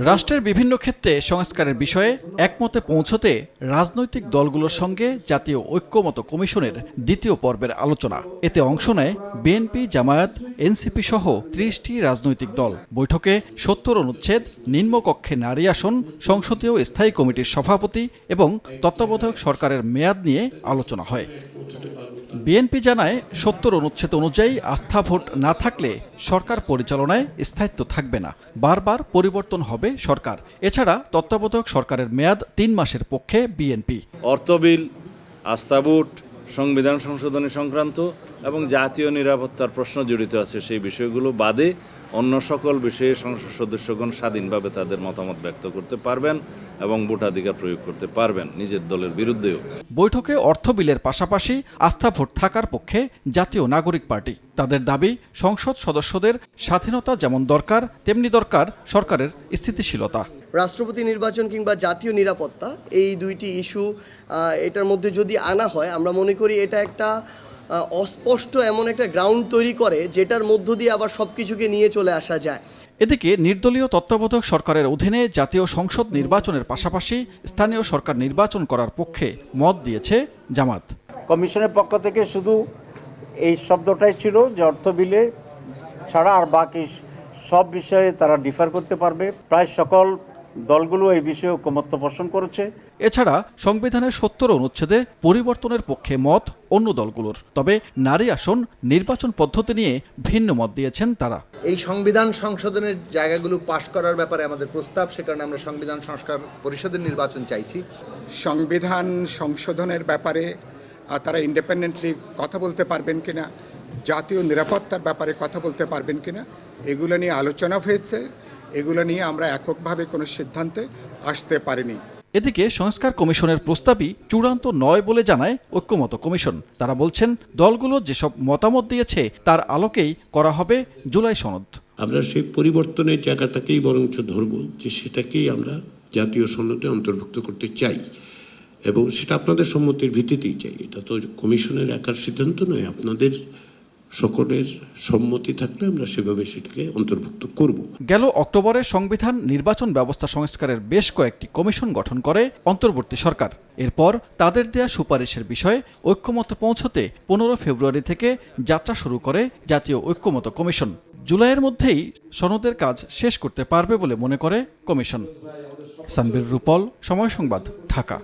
রাষ্ট্রের বিভিন্ন ক্ষেত্রে সংস্কারের বিষয়ে একমতে পৌঁছতে রাজনৈতিক দলগুলোর সঙ্গে জাতীয় ঐক্যমত্য কমিশনের দ্বিতীয় পর্বের আলোচনা। এতে অংশ নেয় বিএনপি, জামায়াত, এনসিপি সহ ৩০টি রাজনৈতিক দল। বৈঠকে ৭০ অনুচ্ছেদ, নিম্নকক্ষে নারী আসন, সংসদীয় স্থায়ী কমিটির সভাপতি এবং তত্ত্বাবধায়ক সরকারের মেয়াদ নিয়ে আলোচনা হয়। বিএনপি জানায় ৭০ অনুচ্ছেদ অনুযায়ী আস্থা ভোট না থাকলে সরকার পরিচালনায় স্থায়িত্ব থাকবে না, বারবার পরিবর্তন হবে সরকার। এছাড়া তত্ত্বাবধায়ক সরকারের মেয়াদ ৩ মাসের পক্ষে বিএনপি। অর্থ বিল, আস্থা ভোট, সংবিধান সংশোধনী সংক্রান্ত এবং জাতীয় নিরাপত্তার প্রশ্ন জড়িত আছে সেই বিষয়গুলো বাদে অন্য সকল বিষয়ে সংসদ সদস্যগণ স্বাধীনভাবে তাদের মতামত ব্যক্ত করতে পারবেন এবং ভোটাধিকার প্রয়োগ করতে পারবেন নিজের দলের বিরুদ্ধেও। বৈঠকে অর্থ বিলের পাশাপাশি আস্থা ভোট থাকার পক্ষে জাতীয় নাগরিক পার্টি। তাদের দাবি, সংসদ সদস্যদের স্বাধীনতা যেমন দরকার তেমনি দরকার সরকারের স্থিতিশীলতা। রাষ্ট্রপতি নির্বাচন কিংবা জাতীয় নিরাপত্তা, এই দুইটি ইস্যু এটার মধ্যে যদি আনা হয়, আমরা মনে করি এটা একটা অস্পষ্ট এমন একটা গ্রাউন্ড তৈরি করে যেটার মধ্য দিয়ে আবার সবকিছুকে নিয়ে চলে আসা যায়। এদিকে নির্দলীয় তত্ত্বাবধায়ক সরকারের অধীনে জাতীয় সংসদ নির্বাচনের পাশাপাশি স্থানীয় সরকার নির্বাচন করার পক্ষে মত দিয়েছে জামাত। কমিশনের পক্ষ থেকে শুধু এই শব্দটাই ছিল যে অর্থ বিলে ছাড়া আর বাকি সব বিষয়ে তারা ডিফার করতে পারবে। প্রায় সকল দলগুলো এই বিষয়ে ঐকমত্য পোষণ করেছে। এছাড়া সংবিধানের ৭০ অনুচ্ছেদে পরিবর্তনের পক্ষে মত অন্য দলগুলোর। তবে নারী আসন নির্বাচন পদ্ধতি নিয়ে ভিন্ন মত দিয়েছেন তারা। এই সংবিধান সংশোধনের জায়গাগুলো পাশ করার ব্যাপারে আমাদের প্রস্তাব, সে কারণে আমরা সংবিধান সংস্কার পরিষদের নির্বাচন চাইছি। সংবিধান সংশোধনের ব্যাপারে তারা ইন্ডিপেন্ডেন্টলি কথা বলতে পারবেন কিনা, জাতীয় নিরাপত্তার ব্যাপারে কথা বলতে পারবেন কিনা, এগুলো নিয়ে আলোচনা হয়েছে। এগুলো নিয়ে আমরা এককভাবে কোনো সিদ্ধান্তে আসতে পারিনি। এদিকে সংস্কার কমিশনের প্রস্তাবই চূড়ান্ত নয় বলে জানায় ঐক্যমত্য কমিশন। তারা বলছেন, দলগুলো যেসব মতামত দিয়েছে তার আলোকেই করা হবে জুলাই সনদ। আমরা সেই পরিবর্তনের জায়গাটাকেই বরঞ্চ ধরব, যে সেটাকেই আমরা জাতীয় সনদে অন্তর্ভুক্ত করতে চাই এবং সেটা আপনাদের সম্মতির ভিত্তিতেই চাই। এটা তো কমিশনের একার সিদ্ধান্ত নয়, আপনাদের সকলের সম্মতি থাকলে আমরা সেভাবে সেটাকে অন্তর্ভুক্ত করব। গেল অক্টোবরে সংবিধান নির্বাচন ব্যবস্থা সংস্কারের বেশ কয়েকটি কমিশন গঠন করে অন্তর্বর্তী সরকার। এরপর তাদের দেয়া সুপারিশের বিষয়ে ঐক্যমতে পৌঁছতে ১৫ ফেব্রুয়ারি থেকে যাত্রা শুরু করে জাতীয় ঐক্যমত্য কমিশন। জুলাইয়ের মধ্যেই সনদের কাজ শেষ করতে পারবে বলে মনে করে কমিশন। সানবীর রুপল, সময় সংবাদ, ঢাকা।